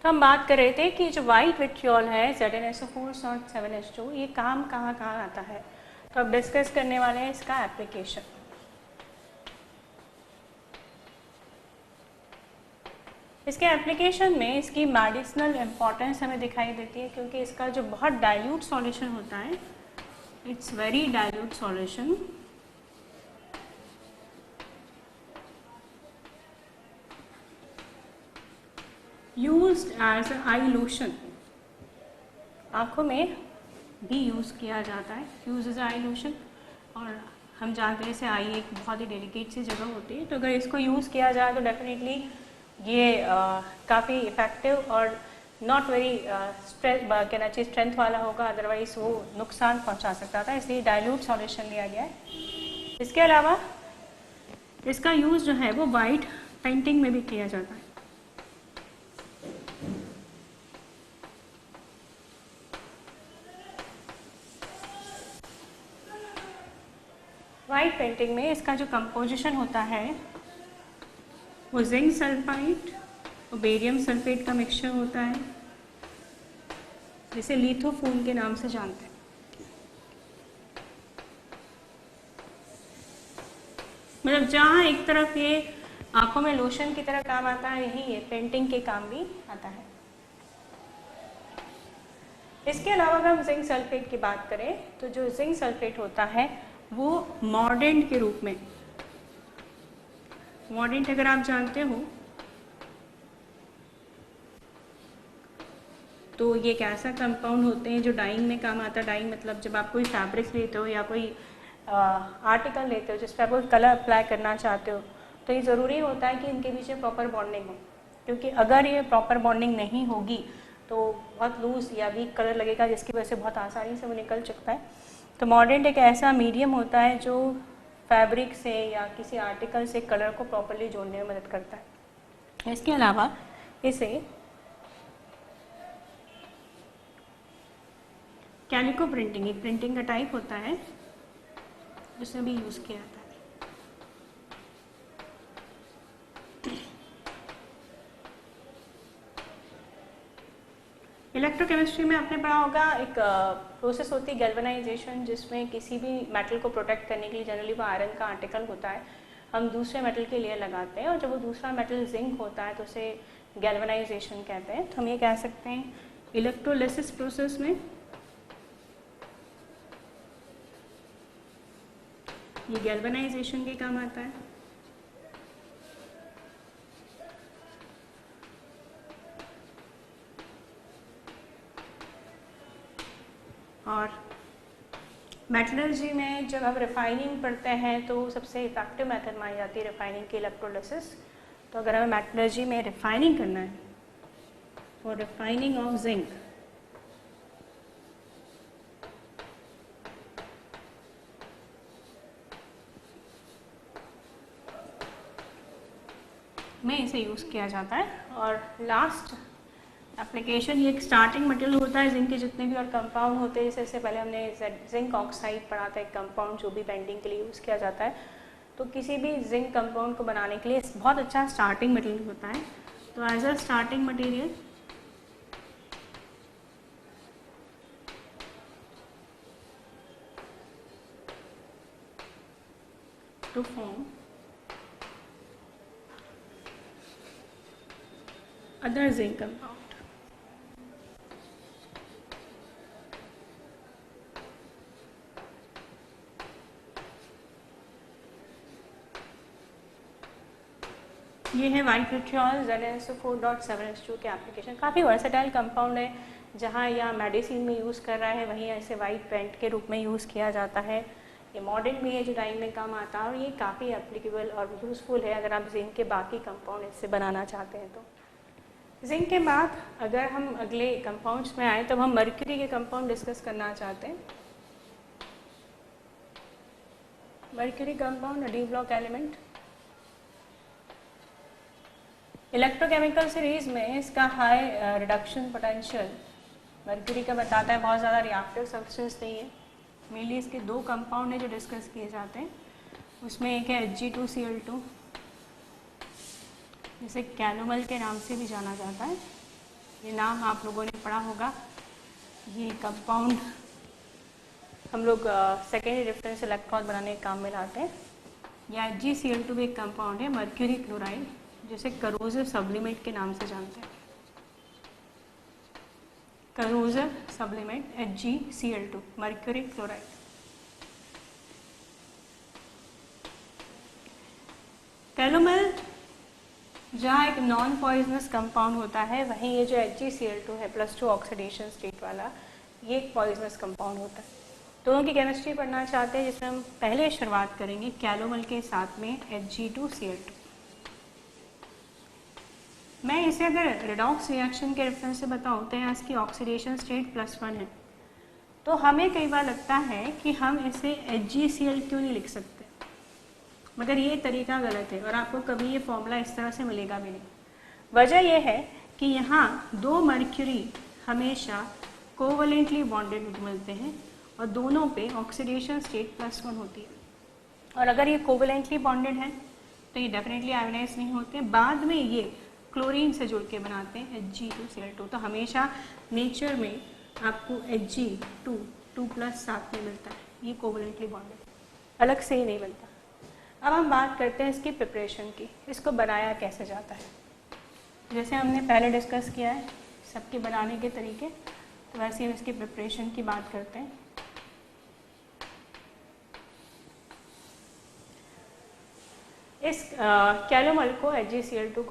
तो हम बात कर रहे थे कि जो वाइट विट्रियोल है ZnSO4 ये काम कहाँ कहाँ आता है, तो अब डिस्कस करने वाले हैं इसका एप्लीकेशन। इसके एप्लीकेशन में इसकी मेडिसिनल इम्पॉर्टेंस हमें दिखाई देती है, क्योंकि इसका जो बहुत डाइल्यूट सॉल्यूशन होता है, it's very dilute solution, used as eye lotion, आँखों में भी यूज़ किया जाता है, यूज एज आई लोशन। और हम जानते हैं जैसे आई एक बहुत ही डेलिकेट सी जगह होती है, तो अगर इसको यूज़ किया जाए तो डेफिनेटली ये काफ़ी इफ़ेक्टिव और नॉट वेरी कहना चाहिए स्ट्रेंथ वाला होगा, अदरवाइज वो नुकसान पहुंचा सकता था, इसलिए डाइल्यूट सॉल्यूशन लिया गया है। इसके अलावा इसका यूज़ जो है वो वाइट पेंटिंग में भी किया जाता है। वाइट पेंटिंग में इसका जो कंपोजिशन होता है वो जिंक सल्फाइड और बेरियम सल्फेट का मिक्सचर होता है, जिसे लिथोफून के नाम से जानते हैं। मतलब जहाँ एक तरफ ये आंखों में लोशन की तरह काम आता है, यही ये पेंटिंग के काम भी आता है। इसके अलावा अगर हम जिंक सल्फेट की बात करें तो जो जिंक सल्फेट होता है वो मॉर्डेंट के रूप में, मॉर्डेंट अगर आप जानते हो तो ये एक ऐसा कंपाउंड होते हैं जो डाइंग में काम आता है। डाइंग मतलब जब आप कोई फैब्रिक लेते हो या कोई आर्टिकल लेते हो जिस पर आप कोई कलर अप्लाई करना चाहते हो, तो ये ज़रूरी होता है कि इनके पीछे प्रॉपर बॉन्डिंग हो, क्योंकि अगर ये प्रॉपर बॉन्डिंग नहीं होगी तो बहुत लूज या वीक कलर लगेगा, जिसकी वजह से बहुत आसानी से वो निकल सकता है। तो मॉर्डेंट एक ऐसा मीडियम होता है जो फैब्रिक से या किसी आर्टिकल से कलर को प्रॉपरली जोड़ने में मदद करता है। इसके अलावा इसे कैलिको प्रिंटिंग, एक प्रिंटिंग का टाइप होता है जिसमें भी यूज़ किया जाता है। इलेक्ट्रोकेमिस्ट्री में आपने पढ़ा होगा एक प्रोसेस होती है गैल्वेनाइजेशन, जिसमें किसी भी मेटल को प्रोटेक्ट करने के लिए जनरली वो आयरन का आर्टिकल होता है, हम दूसरे मेटल के लेयर लगाते हैं, और जब वो दूसरा मेटल जिंक होता है तो उसे गैल्वेनाइजेशन कहते हैं। तो हम ये कह सकते हैं इलेक्ट्रोलिसिस प्रोसेस में ये गैल्वेनाइजेशन के काम आता है। और मेटलर्जी में जब हम रिफाइनिंग पढ़ते हैं तो सबसे इफेक्टिव मेथड मानी जाती है रिफाइनिंग की इलेक्ट्रोलिसिस। तो अगर हमें मेटलर्जी में रिफाइनिंग करना है फॉर रिफाइनिंग ऑफ जिंक, में इसे यूज़ किया जाता है। और लास्ट एप्लीकेशन, ये एक स्टार्टिंग मटेरियल होता है जिंक के जितने भी और कंपाउंड होते हैं, जैसे पहले हमने जिंक ऑक्साइड पढ़ा था, एक कंपाउंड जो भी बेंडिंग के लिए यूज़ किया जाता है। तो किसी भी जिंक कंपाउंड को बनाने के लिए बहुत अच्छा स्टार्टिंग मटेरियल होता है। तो as a starting material to form other zinc compound, ये है वाइट विट्रियोल ZnSO4.7H2 के एप्लीकेशन। काफ़ी वर्सेटाइल कंपाउंड है, जहाँ या मेडिसिन में यूज़ कर रहा है वहीं ऐसे वाइट पेंट के रूप में यूज़ किया जाता है। ये मॉडर्न भी है जो डाइंग में काम आता है, और ये काफ़ी एप्लीकेबल और यूज़फुल है अगर आप जिंक के बाकी कंपाउंड इससे बनाना चाहते हैं। तो जिंक के बाद अगर हम अगले कंपाउंड्स में आए तब हम मर्क्यूरी के कंपाउंड डिस्कस करना चाहते हैं। Mercury compound D block element, electrochemical series में इसका हाई रिडक्शन पोटेंशियल मर्क्यूरी का बताता है, बहुत ज़्यादा रिएक्टिव सब्सटेंस नहीं है। मेनली इसके दो कंपाउंड हैं जो डिस्कस किए जाते हैं, उसमें एक है Hg2Cl2, जिसे कैलोमल के नाम से भी जाना जाता है, ये नाम आप लोगों ने पढ़ा होगा। ये कंपाउंड हम लोग सेकेंडरी रेफरेंस इलेक्ट्रॉन बनाने के काम में लाते हैं। या HgCl2 भी एक कंपाउंड है मर्क्यूरी क्लोराइड, जिसे करोसिव सब्लिमेट के नाम से जानते हैं। Corrosive sublimate HgCl2 mercury chloride. Calomel जहाँ एक नॉन पॉइजनस कंपाउंड होता है, वहीं ये जो HgCl2 है +2 ऑक्सीडेशन स्टेट वाला, ये एक पॉइजनस कंपाउंड होता है। दोनों की केमिस्ट्री पढ़ना चाहते हैं, जिसमें हम पहले शुरुआत करेंगे कैलोमल के साथ में Hg2Cl2। मैं इसे अगर रिडॉक्स रिएक्शन के रेफरेंस से बताऊँ तो यहाँ इसकी ऑक्सीडेशन स्टेट +1 है, तो हमें कई बार लगता है कि हम इसे HgCl क्यों नहीं लिख सकते, मगर ये तरीका गलत है और आपको कभी ये फॉर्मूला इस तरह से मिलेगा भी नहीं। वजह यह है कि यहाँ दो मर्क्यूरी हमेशा कोवलेंटली बॉन्डेड मिलते हैं और दोनों पे ऑक्सीडेशन स्टेट +1 होती है, और अगर ये कोवलेंटली बॉन्डेड है तो ये डेफिनेटली आयोनाइज नहीं होते। बाद में ये क्लोरीन से जुड़ के बनाते हैं Hg2Cl2। तो हमेशा नेचर में आपको Hg2 साथ में मिलता है, ये कोवलेंटली बॉन्डेड, अलग से ही नहीं मिलता। अब हम बात करते हैं इसकी प्रिपरेशन की, इसको बनाया कैसे जाता है। जैसे हमने पहले डिस्कस किया है सबके बनाने के तरीके, तो वैसे हम इसकी प्रिपरेशन की बात करते हैं। इस कैलोमल को Hg2Cl2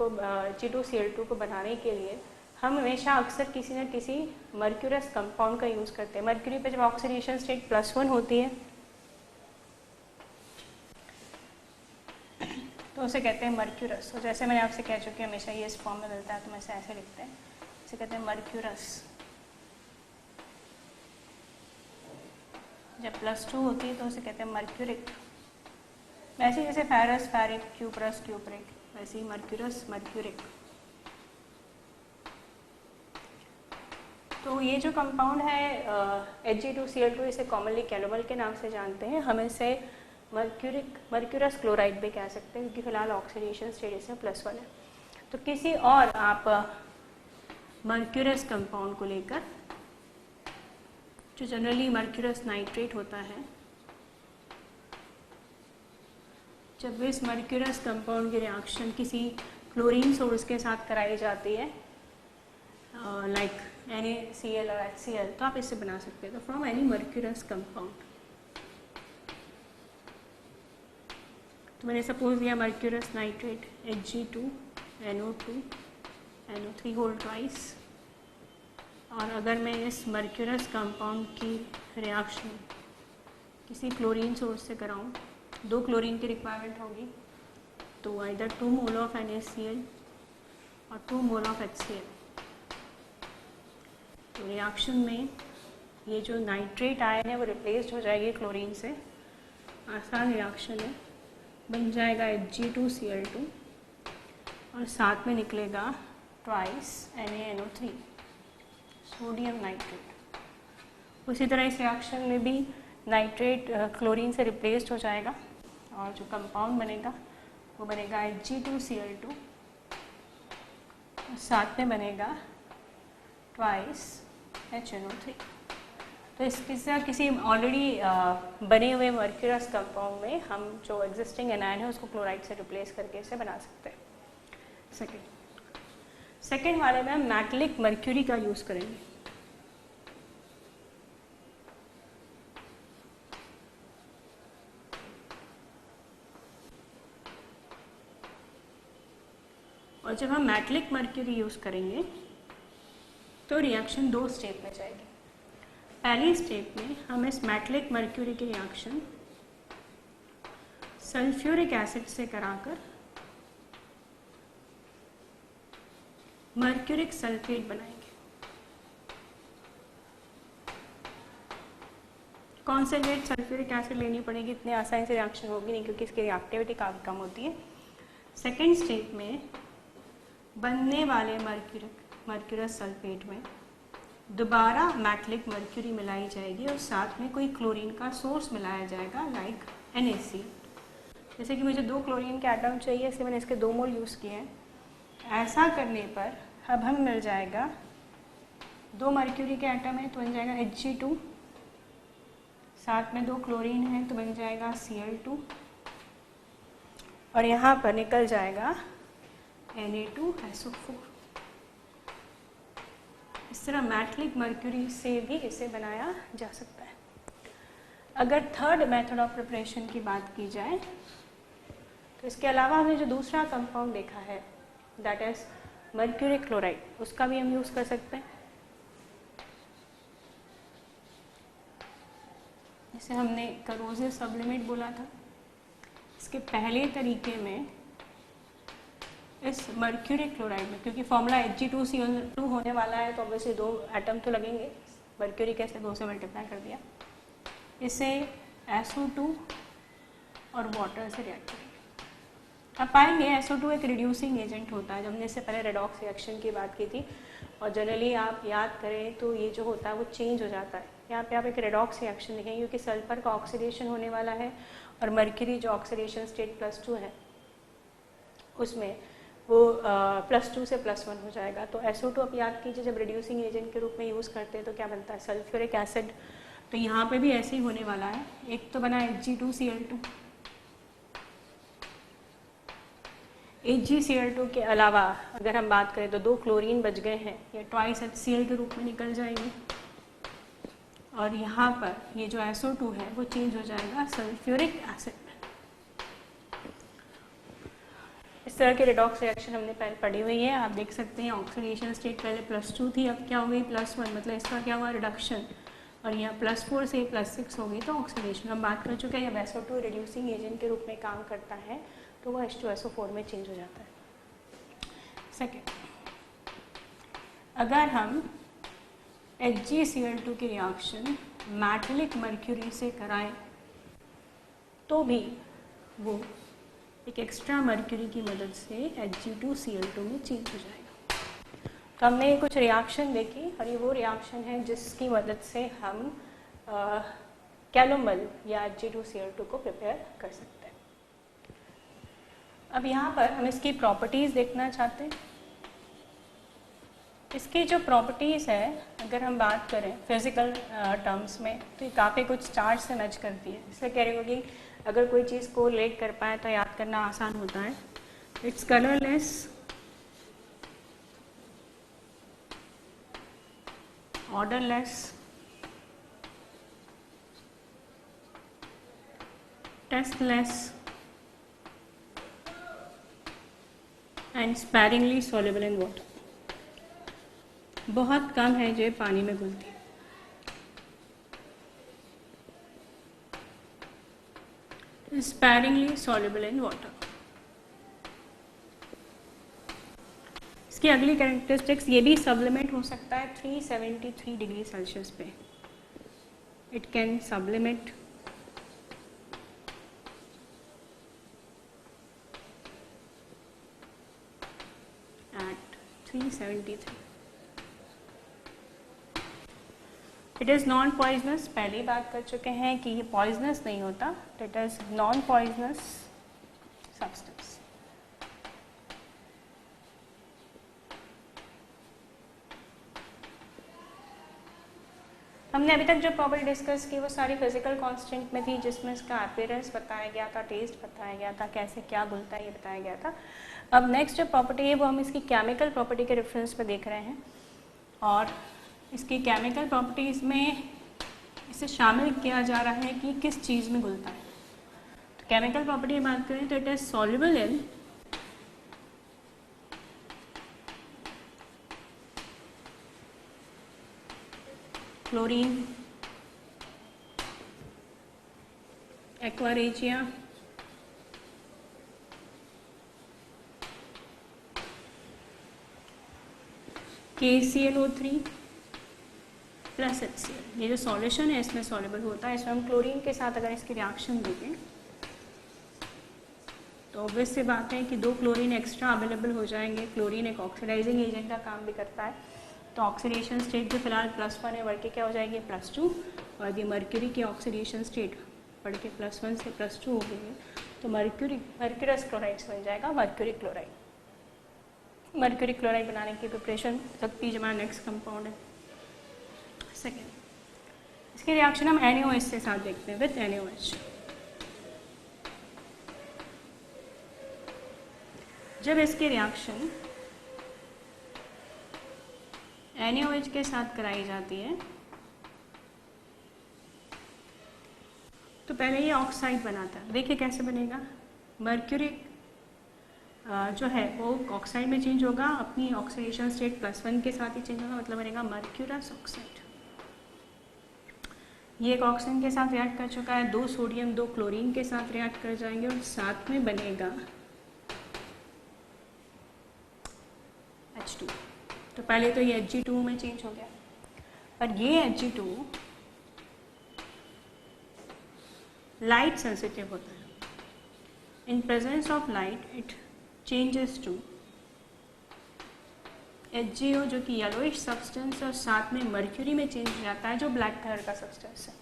को बनाने के लिए हम हमेशा अक्सर किसी न किसी मर्क्यूरस कंपाउंड का यूज़ करते हैं। मर्क्यूरी पे जब ऑक्सीडेशन स्टेट +1 होती है तो उसे कहते हैं मर्क्यूरस। तो जैसे मैंने आपसे कह चुकी हूँ हमेशा ये इस फॉर्म में मिलता है, तो मैं इसे ऐसे लिखते हैं, इसे कहते हैं मर्क्यूरस। जब +2 होती है तो उसे कहते हैं मर्क्यूरिक। वैसे जैसे फेरस फेरिक, क्यूप्रस क्यूप्रिक, वैसे ही मर्क्यूरस मर्क्यूरिक। तो ये जो कंपाउंड है Hg2Cl2, इसे कॉमनली कैलोमल के नाम से जानते हैं। हम इसे मर्क्यूरस क्लोराइड भी कह सकते हैं, क्योंकि फिलहाल ऑक्सीडेशन स्टेट इसमें +1 है। तो किसी और आप मर्क्यूरस कंपाउंड को लेकर, जो जनरली मर्क्यूरस नाइट्रेट होता है, जब इस मर्क्यूरस कंपाउंड की रिएक्शन किसी क्लोरीन सोर्स के साथ कराई जाती है, लाइक NaCl और HCl, तो आप इससे बना सकते हैं। तो फ्रॉम एनी मर्क्यूरस कंपाउंड, तो मैंने सपोज दिया mercurous nitrate Hg2NO2 NO3 whole twice, और अगर मैं इस मर्क्यूरस कंपाउंड की रिएक्शन किसी क्लोरीन सोर्स से कराऊं, 2 क्लोरीन की रिक्वायरमेंट होगी, तो इधर 2 मोल ऑफ NaCl और 2 मोल ऑफ HCl। तो रिएक्शन में ये जो नाइट्रेट आयन है वो रिप्लेस्ड हो जाएगी क्लोरीन से। आसान रिएक्शन है, बन जाएगा Hg2Cl2 और साथ में निकलेगा ट्वाइस NaNO3 सोडियम नाइट्रेट। उसी तरह इस रिएक्शन में भी नाइट्रेट क्लोरीन से रिप्लेस्ड हो जाएगा और जो कंपाउंड बनेगा वो बनेगा Hg2Cl2 और साथ में बनेगा ट्वाइस HNO3। तो इसके किसी ऑलरेडी बने हुए मर्क्यूरस कंपाउंड में हम जो एग्जिस्टिंग एनायन है उसको क्लोराइड से रिप्लेस करके इसे बना सकते हैं। सेकेंड वाले में हम मेटलिक मर्क्यूरी का यूज़ करेंगे। और जब हम मेटलिक मर्क्यूरी यूज़ करेंगे तो रिएक्शन 2 स्टेप में जाएगी। पहली स्टेप में हम इस मेटलिक मर्क्यूरी की रिएक्शन सल्फ्यूरिक एसिड से कराकर मर्क्यूरिक सल्फेट बनाएंगे। कॉन्सेंट्रेट सल्फ्यूरिक एसिड लेनी पड़ेगी, इतनी आसानी से रिएक्शन होगी नहीं क्योंकि इसकी रिएक्टिविटी काफ़ी कम होती है। सेकेंड स्टेप में बनने वाले मर्क्यूरस सल्फेट में दोबारा मेटलिक मर्क्यूरी मिलाई जाएगी और साथ में कोई क्लोरीन का सोर्स मिलाया जाएगा, लाइक NaC। जैसे कि मुझे 2 क्लोरीन के एटम चाहिए, इसलिए मैंने इसके 2 मोल यूज़ किए हैं। ऐसा करने पर अब हमें मिल जाएगा 2 मर्क्यूरी के एटम है तो बन जाएगा Hg2, साथ में 2 क्लोरीन है तो बन जाएगा Cl2, और यहाँ पर निकल जाएगा Na2SO4। इस तरह मेटलिक मर्क्यूरी से भी इसे बनाया जा सकता है। अगर थर्ड मेथड ऑफ प्रिपरेशन की बात की जाए तो इसके अलावा हमने जो दूसरा कंपाउंड देखा है दैट इज मर्क्यूरी क्लोराइड, उसका भी हम यूज़ कर सकते हैं। जैसे हमने करोसिव सब्लिमेट बोला था, इसके पहले तरीके में इस मर्क्यूरी क्लोराइड में क्योंकि फॉर्मूला Hg2Cl2 होने वाला है तो ऑब्वियसली 2 एटम तो लगेंगे, मर्क्यूरी कैसे 2 से मल्टीप्लाई कर दिया, इसे SO2 और वाटर से रिएक्ट करेंगे। अब पाएंगे SO2 एक रिड्यूसिंग एजेंट होता है, जब हमने इससे पहले रेडॉक्स रिएक्शन की बात की थी, और जनरली आप याद करें तो ये जो होता है वो चेंज हो जाता है। यहाँ पे आप एक रेडॉक्स रिएक्शन देखेंगे क्योंकि सल्फर का ऑक्सीडेशन होने वाला है और मर्क्यूरी जो ऑक्सीडेशन स्टेट +2 है उसमें वो +2 से +1 हो जाएगा। तो SO2 आप याद कीजिए जब रिड्यूसिंग एजेंट के रूप में यूज़ करते हैं तो क्या बनता है, सल्फ्यूरिक एसिड। तो यहाँ पे भी ऐसे ही होने वाला है, एक तो बना Hg2Cl2, HgCl2 के अलावा अगर हम बात करें तो 2 क्लोरीन बच गए हैं, ये ट्वाइस HCl के रूप में निकल जाएंगे, और यहाँ पर ये जो SO2 है वो चेंज हो जाएगा सल्फ्यूरिक एसिड में। इस तरह के रेडॉक्स रिएक्शन हमने पहले पढ़ी हुई है, आप देख सकते हैं ऑक्सीडेशन स्टेट पहले +2 थी, अब क्या हो गई +1, मतलब इसका क्या हुआ रिडक्शन, और यहाँ +4 से +6 हो गई तो ऑक्सीडेशन। हम बात कर चुके हैं जब SO2 रिड्यूसिंग एजेंट के रूप में काम करता है तो वह H2SO4 में चेंज हो जाता है। सेकेंड, अगर हम HgCl2 की रिएक्शन मेटलिक मर्क्यूरी से कराएं तो भी वो एक एक्स्ट्रा मर्क्यूरी की मदद से Hg2Cl2 में चेंज हो जाएगा। तो हमने कुछ रिएक्शन देखी और ये वो रिएक्शन है जिसकी मदद से हम कैलोमल या Hg2Cl2 को प्रिपेयर कर सकते हैं। अब यहाँ पर हम इसकी प्रॉपर्टीज़ देखना चाहते हैं। इसकी जो प्रॉपर्टीज़ है अगर हम बात करें फिजिकल टर्म्स में तो ये काफ़ी कुछ चार्ज से मैच करती है, इसलिए कह रही होगी अगर कोई चीज़ को रिलेट कर पाए तो याद करना आसान होता है। It's colourless, odourless, tasteless and sparingly soluble in water. बहुत कम है जो पानी में घुलती है। Sparingly soluble in water. इसकी अगली कैरेक्टरिस्टिक्स, ये भी सब्लिमेट हो सकता है 373 डिग्री सेल्सियस पे। It can sublimate at 373। It is non poisonous, पहले ही बात कर चुके हैं कि ये पॉइजनस नहीं होता, it is non poisonous substance. हमने अभी तक जो प्रॉपर्टी डिस्कस की वो सारी फिजिकल कांस्टेंट में थी, जिसमें इसका अपीयरेंस बताया गया था, टेस्ट बताया गया था, कैसे क्या घुलता है ये बताया गया था। अब नेक्स्ट जो प्रॉपर्टी है वो हम इसकी केमिकल प्रॉपर्टी के रेफरेंस पे देख रहे हैं, और इसकी केमिकल प्रॉपर्टीज़ में इसे शामिल किया जा रहा है कि किस चीज़ में घुलता है। तो केमिकल प्रॉपर्टी की बात करें तो it is soluble in chlorine, aqua regia, KClO3 plus HCl। ये जो सॉल्यूशन है इसमें सॉल्युबल होता है। इसमें हम क्लोरीन के साथ अगर इसकी रिएक्शन देखें तो ऑब्वियस सी बात है कि 2 क्लोरीन एक्स्ट्रा अवेलेबल हो जाएंगे। क्लोरीन एक ऑक्सीडाइजिंग एजेंट का काम भी करता है, तो ऑक्सीडेशन स्टेट जो फिलहाल +1 है बढ़ के क्या हो जाएगी +2, और ये मर्क्यूरी की ऑक्सीडेशन स्टेट बढ़ के +1 से +2 हो गई है, तो मर्क्यूरस क्लोराइड बन जाएगा मर्क्यूरी क्लोराइड। मर्क्यूरी क्लोराइड बनाने की प्रिपरेशन सकती हमारा नेक्स्ट कंपाउंड है। सेकेंड, इसके रिएक्शन हम NaOH के साथ देखते हैं विथ NaOH। जब इसकी रिएक्शन NaOH के साथ कराई जाती है तो पहले ये ऑक्साइड बनाता है। देखिए कैसे बनेगा, मर्क्यूरी जो है वो ऑक्साइड में चेंज होगा, अपनी ऑक्सीडेशन स्टेट +1 के साथ ही चेंज होगा, मतलब बनेगा मर्क्यूरस ऑक्साइड। ये एक ऑक्सीजन के साथ रिएक्ट कर चुका है, 2 सोडियम 2 क्लोरीन के साथ रिएक्ट कर जाएंगे और साथ में बनेगा H2। तो पहले तो ये Hg2 में चेंज हो गया, और ये Hg2 लाइट सेंसिटिव होता है। In presence of light it changes to HgO जो कि येलोइश सब्सटेंस और साथ में मर्क्यूरी में चेंज हो जाता है जो ब्लैक कलर का सब्सटेंस है।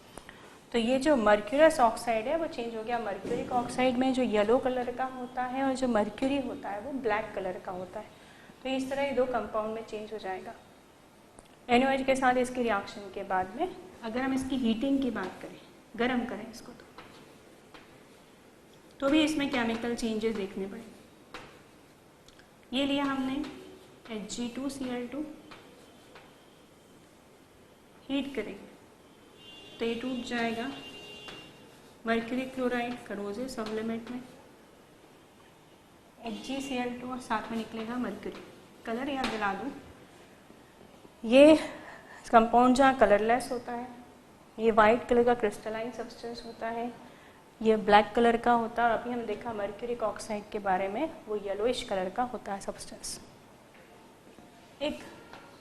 तो ये जो मर्क्यूरस ऑक्साइड है वो चेंज हो गया मर्क्यूरिक ऑक्साइड में, जो येलो कलर का होता है, और जो मर्क्यूरी होता है वो ब्लैक कलर का होता है। तो इस तरह ये 2 कंपाउंड में चेंज हो जाएगा। NaOH के साथ इसकी रिएक्शन के बाद में अगर हम इसकी हीटिंग की बात करें, गर्म करें इसको, तो भी इसमें केमिकल चेंजेस देखने पड़ेंगे। ये लिया हमने Hg2Cl2, हीट करेंगे तो ये टूट जाएगा मर्क्यूरी क्लोराइड करोजिव सब्लिमेट में, HgCl2 और साथ में निकलेगा मर्क्यूरी। कलर याद दिला दूँ, ये कंपाउंड जहाँ कलरलेस होता है, ये वाइट कलर का क्रिस्टलाइन सब्सटेंस होता है, ये ब्लैक कलर का होता है, और अभी हम देखा मर्क्यूरिक ऑक्साइड के बारे में, वो येलोइश कलर का होता है सब्सटेंस। एक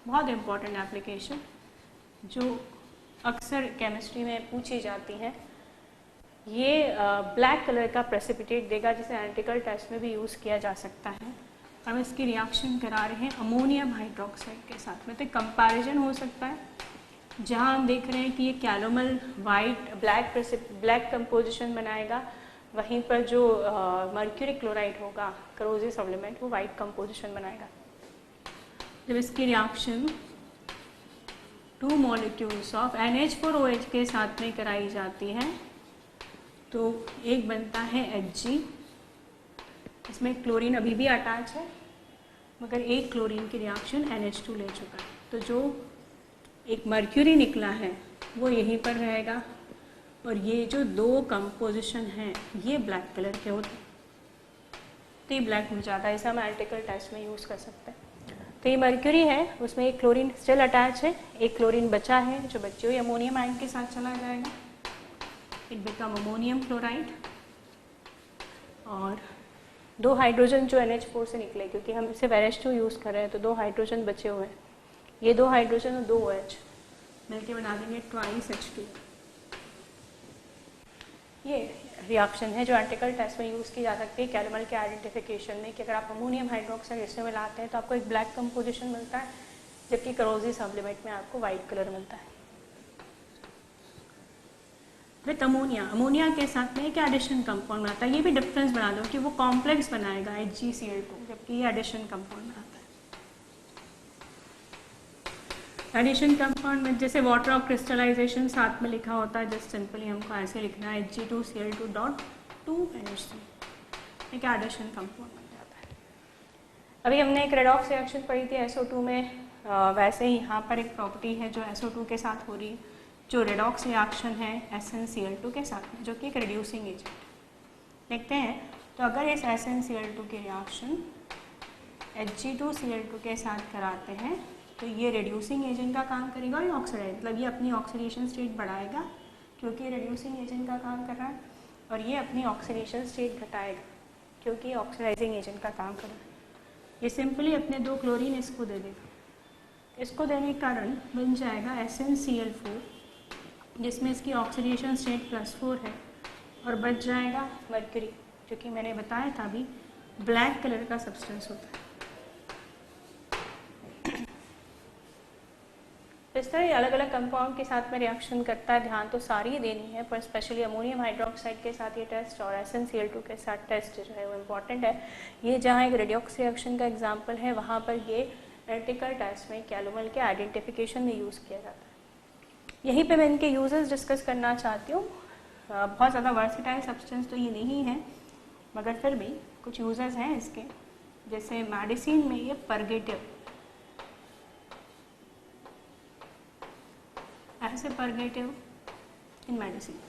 बहुत इम्पॉर्टेंट एप्लीकेशन जो अक्सर केमिस्ट्री में पूछी जाती है, ये ब्लैक कलर का प्रेसिपिटेट देगा जिसे एनालिटिकल टेस्ट में भी यूज़ किया जा सकता है। हम इसकी रिएक्शन करा रहे हैं अमोनियम हाइड्रोक्साइड के साथ में, तो कंपैरिजन हो सकता है जहाँ हम देख रहे हैं कि ये कैलोमल वाइट ब्लैक कंपोजिशन बनाएगा, वहीं पर जो मर्क्यूरी क्लोराइड होगा करोजिव सब्लिमेंट वो वाइट कंपोजिशन बनाएगा। जब इसकी रिएक्शन 2 मॉलिक्यूल्स ऑफ NH4OH के साथ में कराई जाती है तो एक बनता है Hg, इसमें क्लोरीन अभी भी अटैच है मगर एक क्लोरीन की रिएक्शन NH2 ले चुका है, तो जो एक मर्क्यूरी निकला है वो यहीं पर रहेगा, और ये जो 2 कंपोजिशन हैं ये ब्लैक कलर के होते हैं, तो ये ब्लैक हो जाता है। इसे हम एनालिटिकल टेस्ट में यूज़ कर सकते हैं। तो ये मर्क्यूरी है, उसमें एक क्लोरीन स्टिल अटैच है, एक क्लोरीन बचा है जो बच्चे हुए अमोनियम आयन के साथ चला जाएगा, इट बिकम अमोनियम क्लोराइड, और 2 हाइड्रोजन जो NH4 से निकले, क्योंकि हम इसे NH2 यूज़ कर रहे हैं तो 2 हाइड्रोजन बचे हुए हैं, ये 2 हाइड्रोजन और 2 OH मिलके बना देंगे ट्वाइस H2। ये रिएक्शन है जो एनालिटिकल टेस्ट में यूज़ की जा सकती है कैलोमल के आइडेंटिफिकेशन में, कि अगर आप अमोनियम हाइड्रोक्साइड इसमें मिलाते हैं तो आपको एक ब्लैक कंपोजिशन मिलता है, जबकि करोजिव सब्लिमेट में आपको वाइट कलर मिलता है। विथ अमोनिया के साथ में क्या एडिशन कंपाउंड बनाता है, ये भी डिफरेंस बना दो कि वो कॉम्प्लेक्स बनाएगा HgCl2, जबकि ये एडिशन कंपाउंड बनाता है। एडिशन कंपाउंड में जैसे वाटर ऑफ क्रिस्टलाइजेशन साथ में लिखा होता है, जस्ट सिंपली हमको ऐसे लिखना है Hg2Cl2.2NH3, एक एडिशन कंपाउंड बन जाता है। अभी हमने एक रेडॉक्स रिएक्शन पढ़ी थी SO2 में, वैसे ही यहाँ पर एक प्रॉपर्टी है जो SO2 के साथ हो रही है, जो रेडॉक्स रिएक्शन है SnCl2 के साथ में, जो कि एक रिड्यूसिंग एजेंट। देखते हैं, तो अगर इस SnCl2 की रिएक्शन Hg2Cl2 के साथ कराते हैं तो ये रिड्यूसिंग एजेंट का काम करेगा और ऑक्सीडाइज, मतलब ये अपनी ऑक्सीडेशन स्टेट बढ़ाएगा क्योंकि रिड्यूसिंग एजेंट का काम कर रहा है, और ये अपनी ऑक्सीडेशन स्टेट घटाएगा क्योंकि ऑक्सीडाइजिंग एजेंट का काम कर रहा है। ये सिंपली अपने 2 क्लोरीन इसको दे देगा, इसको देने के कारण बन जाएगा SnCl4, जिसमें इसकी ऑक्सीडेशन स्टेट +4 है, और बच जाएगा मर्क्यूरी, जो कि मैंने बताया था अभी ब्लैक कलर का सब्सटेंस होता है। इस तरह अलग अलग कंपाउंड के साथ में रिएक्शन करता है, ध्यान तो सारी ही देनी है, पर स्पेशली अमोनियम हाइड्रोक्साइड के साथ ये टेस्ट और SnCl2 के साथ टेस्ट जो है वो इम्पॉर्टेंट है। ये जहाँ एक रेडॉक्स रिएक्शन का एग्जांपल है, वहाँ पर ये एनालिटिकल टेस्ट में कैलोमल के आइडेंटिफिकेशन में यूज़ किया जाता है। यहीं पे मैं इनके यूजेस डिस्कस करना चाहती हूँ। बहुत ज़्यादा वर्सेटाइल सब्सटेंस तो ये नहीं है, मगर फिर भी कुछ यूजेस हैं इसके। जैसे मेडिसिन में ये परगेटिव, ऐसे परगेटिव इन मेडिसिन।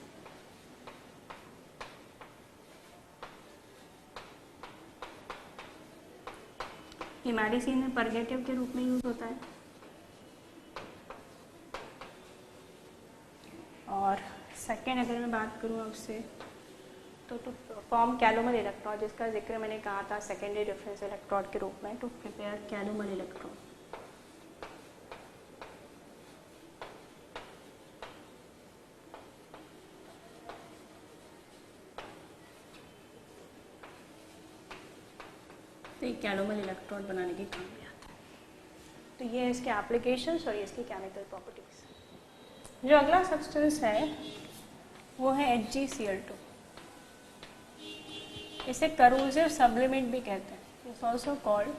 ये मेडिसिन में परगेटिव के रूप में यूज होता है। और सेकेंड अगर मैं बात करूँ आपसे तो टू फॉर्म कैलोमर इलेक्ट्रोड, जिसका जिक्र मैंने कहा था सेकेंडरी डिफरेंस इलेक्ट्रोड के रूप में, टू प्रिपेयर कैलोमर इलेक्ट्रोड। तो ये कैलोमर इलेक्ट्रोड बनाने के काम में आता है। तो ये इसके एप्लीकेशंस और ये इसकी केमिकल प्रॉपर्टीज। जो अगला सब्सटेंस है वो है HgCl2। इसे करोसिव सब्लिमेंट भी कहते हैं। It's also called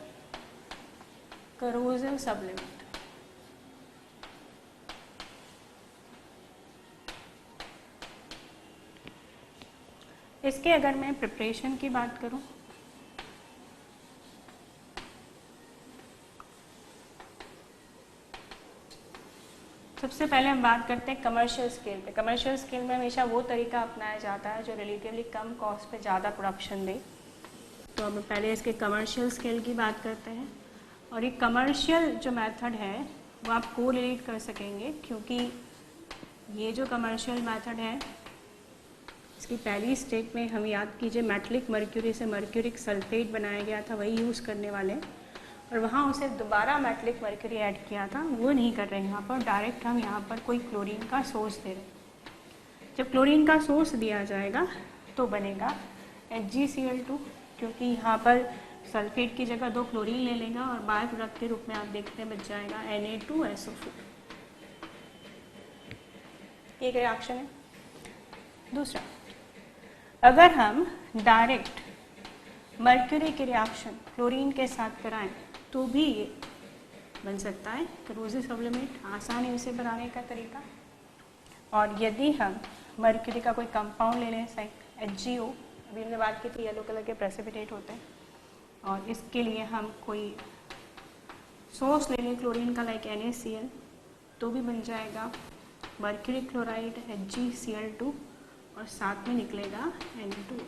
corrosive sublimate. इसके अगर मैं प्रिपरेशन की बात करूं, सबसे पहले हम बात करते हैं कमर्शियल स्केल पे। कमर्शियल स्केल में हमेशा वो तरीका अपनाया जाता है जो रिलेटिवली कम कॉस्ट पे ज़्यादा प्रोडक्शन दे। तो हम पहले इसके कमर्शियल स्केल की बात करते हैं। और ये कमर्शियल जो मेथड है वो आप को रिलेट कर सकेंगे, क्योंकि ये जो कमर्शियल मेथड है इसकी पहली स्टेप में हम याद कीजिए मेटलिक मर्क्यूरी से मर्क्यूरिक सल्फेट बनाया गया था, वही यूज़ करने वाले हैं। और वहाँ उसे दोबारा मेटलिक मर्क्यूरी ऐड किया था, वो नहीं कर रहे हैं यहाँ पर। डायरेक्ट हम यहाँ पर कोई क्लोरीन का सोर्स दे रहे हैं। जब क्लोरीन का सोर्स दिया जाएगा तो बनेगा HgCl2, क्योंकि यहाँ पर सल्फेट की जगह 2 क्लोरीन ले लेगा और बाय प्रोडक्ट के रूप में आप देखते हैं बच जाएगा Na2SO4। एक रिएक्शन है। दूसरा, अगर हम डायरेक्ट मर्क्यूरी की रिएक्शन क्लोरीन के साथ कराएं तो भी ये बन सकता है करोसिव सब्लिमेंट। आसान है इसे बनाने का तरीका। और यदि हम मर्क्यूरी का कोई कंपाउंड ले लें, HgO, अभी हमने बात की थी येलो कलर के प्रेसिपिटेट होते हैं, और इसके लिए हम कोई सोर्स ले लें क्लोरीन का लाइक NaCl, तो भी बन जाएगा मर्क्यूरी क्लोराइड HgCl2 और साथ में निकलेगा Na2।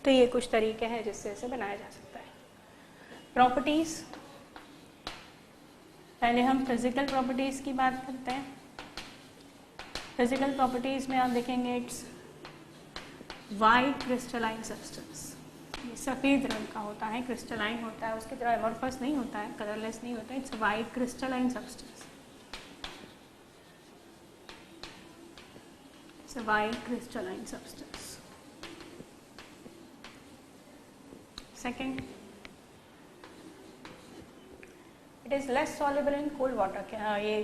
तो ये कुछ तरीके हैं जिससे इसे बनाया जा सकता है। प्रॉपर्टीज, पहले हम फिजिकल प्रॉपर्टीज की बात करते हैं। फिजिकल प्रॉपर्टीज में आप देखेंगे इट्स वाइट क्रिस्टलाइन सब्सटेंस। ये सफ़ेद रंग का होता है, क्रिस्टलाइन होता है, उसकी तरह एमोर्फस नहीं होता है, कलरलेस नहीं होता है। It's white crystalline substance. It's a white crystalline substance. Second, it is less soluble in cold water. ये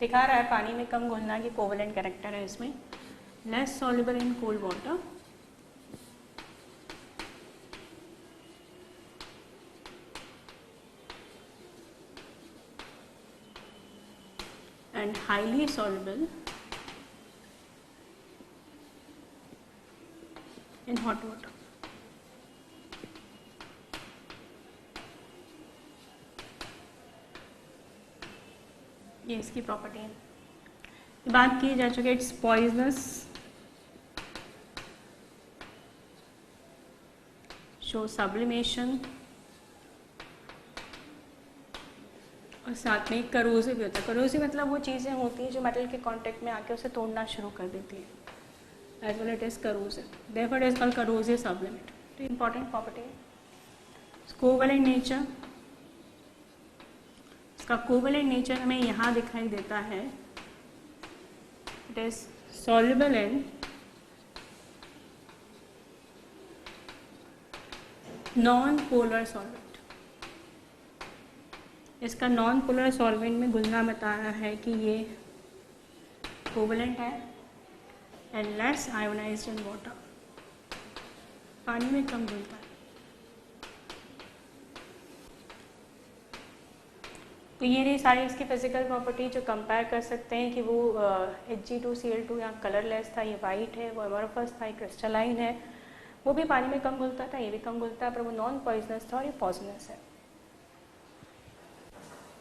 दिखा रहा है पानी में कम घुलना की कोवेलेंट कैरेक्टर है इसमें। Less soluble in cold water and highly soluble in hot water. ये इसकी प्रॉपर्टी है। बात की जा चुकी है इट्स पॉइजनस, शो सब्लिमेशन, और साथ में करोसिव भी होता है। करोसिव मतलब वो चीज़ें होती हैं जो मेटल के कांटेक्ट में आके उसे तोड़ना शुरू कर देती है। As well it is corrosive, therefore it is called corrosive sublimate. तो इंपॉर्टेंट प्रॉपर्टी है। कोवेलेंट नेचर, इसका कोवेलेंट नेचर हमें यहाँ दिखाई देता है। It is soluble in non polar solvent. इसका नॉन पोलर सॉल्वेंट में घुलना बताया है कि ये कोवेलेंट है and less ionised in water. पानी में कम घुलता है। तो ये रही सारी इसकी फिजिकल प्रॉपर्टी जो कंपेयर कर सकते हैं कि वो Hg2Cl2 यहाँ कलरलेस था, ये वाइट है, वो अमोर्फस था, ये क्रिस्टलाइन है, वो भी पानी में कम घुलता था, ये भी कम घुलता है, पर वो नॉन पॉइजनस था और ये पॉइजनस है।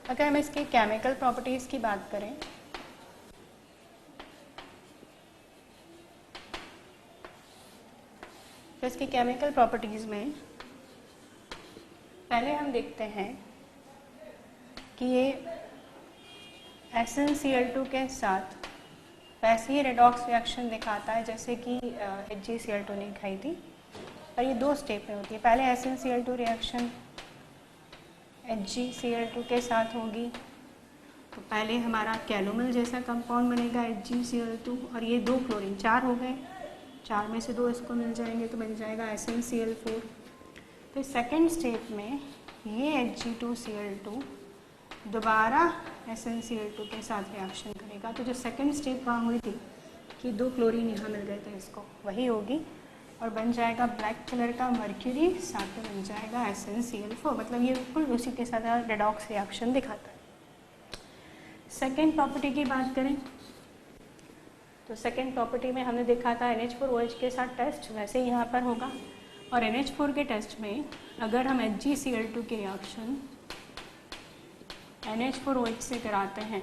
अगर हम इसकी केमिकल प्रॉपर्टीज़ की बात करें तो इसकी केमिकल प्रॉपर्टीज़ में पहले हम देखते हैं कि ये SnCl2 के साथ वैसे ही रेडॉक्स रिएक्शन दिखाता है जैसे कि HgCl2 ने दिखाई थी, पर ये 2 स्टेप में होती है। पहले SnCl2 रिएक्शन HgCl2 के साथ होगी, तो पहले हमारा कैलोमल जैसा कंपाउंड बनेगा HgCl2, और ये 2 क्लोरीन 4 हो गए, 4 में से 2 इसको मिल जाएंगे तो बन जाएगा SnCl4। तो सेकेंड स्टेप में ये Hg2Cl2 दोबारा SnCl2 के साथ रिएक्शन करेगा, तो जो सेकेंड स्टेप वहाँ हुई थी कि 2 क्लोरीन यहाँ मिल गए थे इसको, वही होगी और बन जाएगा ब्लैक कलर का मर्क्यूरी, साथ में बन जाएगा SnCl4। मतलब ये बिल्कुल उसी के साथ रेडॉक्स रिएक्शन दिखाता है। सेकेंड प्रॉपर्टी की बात करें तो सेकेंड प्रॉपर्टी में हमने देखा था NH4OH के साथ टेस्ट, वैसे ही यहाँ पर होगा। और NH4 के टेस्ट में अगर हम HgCl2 के रिएक्शन NH4OH से कराते हैं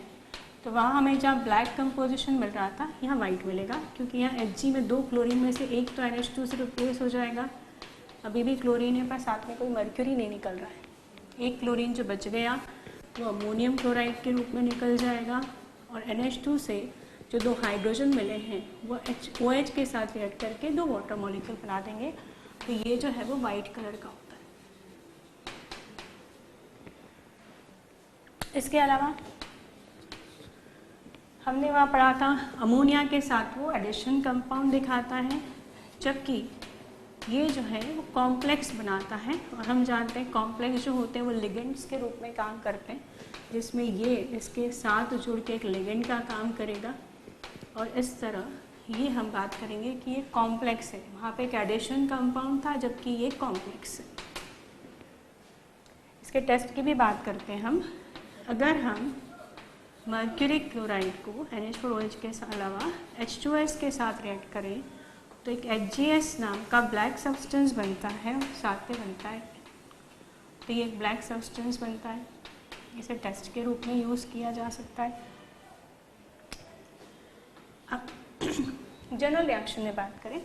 तो वहाँ हमें जहाँ ब्लैक कंपोजिशन मिल रहा था यहाँ वाइट मिलेगा, क्योंकि यहाँ Hg में 2 क्लोरीन में से एक तो NH2 से रिप्लेस हो जाएगा, अभी भी क्लोरीन है पर साथ में कोई मर्क्यूरी नहीं निकल रहा है। एक क्लोरीन जो बच गया वो अमोनियम क्लोराइड के रूप में निकल जाएगा, और NH2 से जो 2 हाइड्रोजन मिले हैं वो OH के साथ रिएक्ट करके 2 वाटर मॉलिक्यूल बना देंगे, तो ये जो है वो वाइट कलर का होता है। इसके अलावा हमने वहाँ पढ़ा था अमोनिया के साथ वो एडिशन कंपाउंड दिखाता है, जबकि ये जो है वो कॉम्प्लेक्स बनाता है, और हम जानते हैं कॉम्प्लेक्स जो होते हैं वो लिगेंड्स के रूप में काम करते हैं, जिसमें ये इसके साथ जुड़ के एक लिगेंड का काम करेगा, और इस तरह ये हम बात करेंगे कि ये कॉम्प्लेक्स है। वहाँ पे एक एडिशन कंपाउंड था जबकि ये कॉम्प्लेक्स है। इसके टेस्ट की भी बात करते हैं हम। अगर हम मर्क्यूरी क्लोराइड को NH4OH के अलावा H2S के साथ रिएक्ट करें तो एक HgS नाम का ब्लैक सब्सटेंस बनता है और साथ में बनता है, तो ये एक ब्लैक सब्सटेंस बनता है, इसे टेस्ट के रूप में यूज़ किया जा सकता है। अब जनरल रिएक्शन में बात करें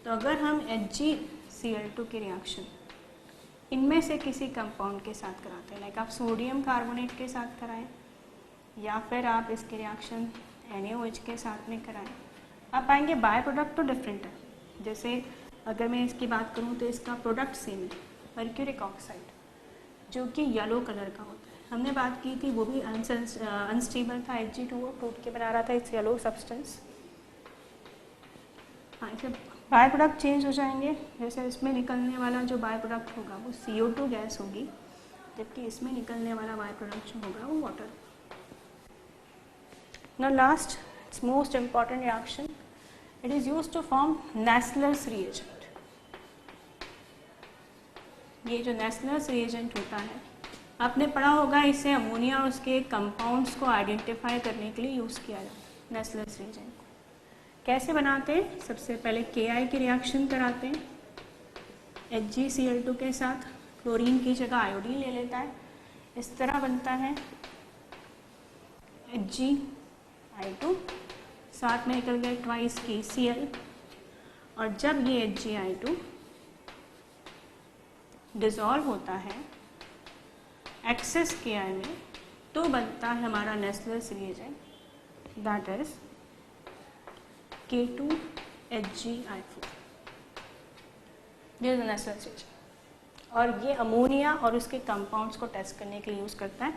तो अगर हम HgCl2 की रिएक्शन इनमें से किसी कंपाउंड के साथ कराते हैं, लाइक आप सोडियम कार्बोनेट के साथ कराएं या फिर आप इसकी रिएक्शन NaOH के साथ में कराएं, आप पाएंगे बाय प्रोडक्ट तो डिफरेंट है। जैसे अगर मैं इसकी बात करूं तो इसका प्रोडक्ट सेम है, मर्क्यूरिक ऑक्साइड, जो कि येलो कलर का होता है। हमने बात की थी वो भी अनस्टेबल था, Hg2O टूट के बना रहा था इट्स येलो सब्सटेंस। हाँ, इसे बाय प्रोडक्ट चेंज हो जाएंगे, जैसे इसमें निकलने वाला जो बाय प्रोडक्ट होगा वो CO2 गैस होगी, जबकि इसमें निकलने वाला बाय प्रोडक्ट जो होगा वो water. Now last, its most important reaction, it is used to form Nassler's reagent. ये जो Nassler's reagent होता है आपने पढ़ा होगा, इसे अमोनिया और उसके कंपाउंड्स को आइडेंटिफाई करने के लिए यूज़ किया जाता है। Nassler's reagent को कैसे बनाते हैं? सबसे पहले Ki की रिएक्शन कराते हैं HgCl2 के साथ, क्लोरीन की जगह आयोडीन ले लेता है, इस तरह बनता है Hgi2, साथ में निकल गए ट्वाइस KCl, और जब ये Hgi2 डिज़ोल्व होता है एक्सेस Ki में तो बनता है हमारा Nassler's reagent, that is K2HgI4। This is Nassler's reagent, और ये अमोनिया और उसके कंपाउंड्स को टेस्ट करने के लिए यूज़ करता है।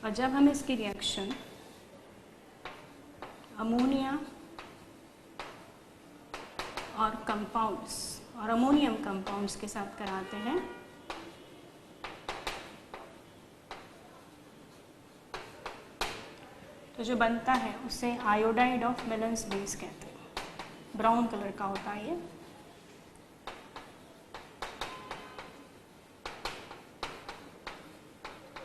और जब हम इसकी रिएक्शन अमोनिया और कंपाउंड्स और अमोनियम कंपाउंड्स के साथ कराते हैं तो जो बनता है उसे आयोडाइड ऑफ मेलन्स बेस कहते हैं, ब्राउन कलर का होता है ये।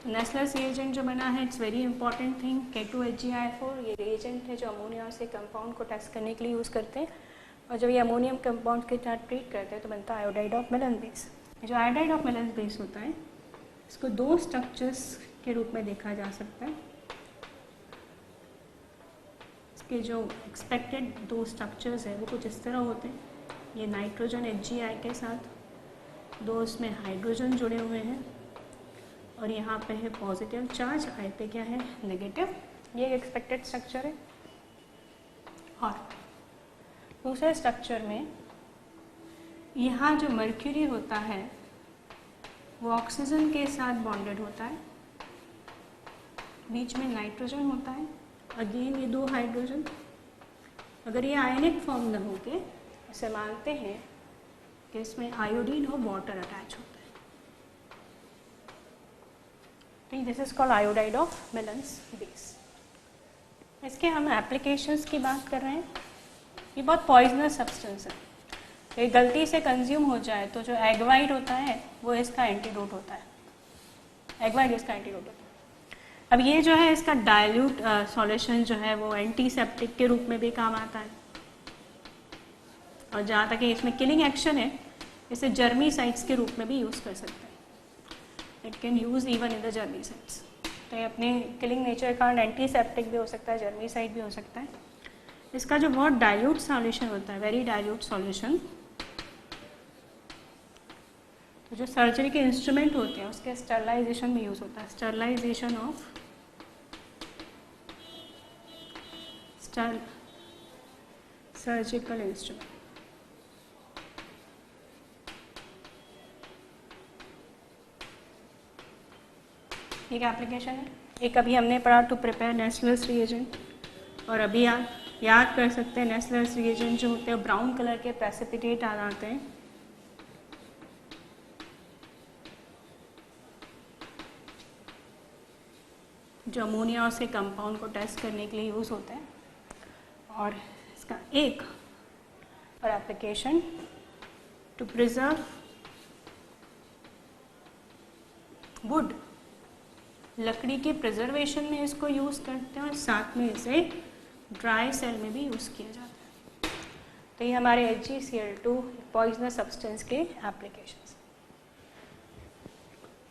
नेस्लर्स रिएजेंट जो बना है, it's very important thing, K2HgI4, ये रिएजेंट है जो अमोनिया से कंपाउंड को टेस्ट करने के लिए यूज़ करते हैं, और जब ये अमोनियम कंपाउंड के साथ ट्रीट करते हैं तो बनता है आयोडाइड ऑफ मेलन बेस। जो आयोडाइड ऑफ मेलन बेस होता है, इसको दो स्ट्रक्चर्स के रूप में देखा जा सकता है। इसके जो एक्सपेक्टेड दो स्ट्रक्चर्स हैं वो कुछ इस तरह होते हैं, ये नाइट्रोजन HgI के साथ दो उसमें हाइड्रोजन जुड़े हुए हैं, और यहाँ पे है पॉजिटिव चार्ज, आई पे क्या है नेगेटिव, ये एक एक्सपेक्टेड स्ट्रक्चर है। और दूसरे स्ट्रक्चर में यहाँ जो मर्क्यूरी होता है वो ऑक्सीजन के साथ बॉन्डेड होता है, बीच में नाइट्रोजन होता है, अगेन ये दो हाइड्रोजन। अगर ये आयनिक फॉर्म न होके इसे मानते हैं कि इसमें आयोडीन और वाटर अटैच होता है। This is called iodide of melons base. इसके हम एप्लीकेशंस की बात कर रहे हैं। ये बहुत पॉइजनस सब्सटेंस है, ये गलती से कंज्यूम हो जाए तो जो एग वाइट होता है वो इसका एंटीडोट होता है, एग वाइट इसका एंटीडोट होता है। अब ये जो है इसका डाइल्यूट सॉल्यूशन जो है वो एंटीसेप्टिक के रूप में भी काम आता है, और जहाँ तक इसमें किलिंग एक्शन है, इसे जर्मीसाइड्स के रूप में भी यूज़ कर सकते हैं। It can use even in the germicides. तो ये अपने किलिंग नेचर के कारण एंटीसेप्टिक भी हो सकता है, जर्मीसाइड भी हो सकता है। इसका जो बहुत डाइल्यूट सॉल्यूशन होता है, वेरी डाइल्यूट सॉल्यूशन, तो जो सर्जरी के इंस्ट्रूमेंट होते हैं उसके स्टरलाइजेशन में यूज़ होता है, स्टरलाइजेशन ऑफ सर्जिकल इंस्ट्रूमेंट। एक एप्लीकेशन है। एक अभी हमने पढ़ा टू प्रिपेयर नेस्लर्स रिएजेंट, और अभी आप याद कर सकते हैं नेस्लर्स रिएजेंट जो होते हैं ब्राउन कलर के प्रेसिपिटेट आ जाते हैं, जो अमोनिया से कंपाउंड को टेस्ट करने के लिए यूज़ होते हैं। और इसका एक और एप्लीकेशन टू प्रिजर्व वुड, लकड़ी के प्रिजर्वेशन में इसको यूज़ करते हैं, और साथ में इसे ड्राई सेल में भी यूज़ किया जाता है। तो ये हमारे HgCl2 पॉइजनस सब्सटेंस के एप्लीकेशंस।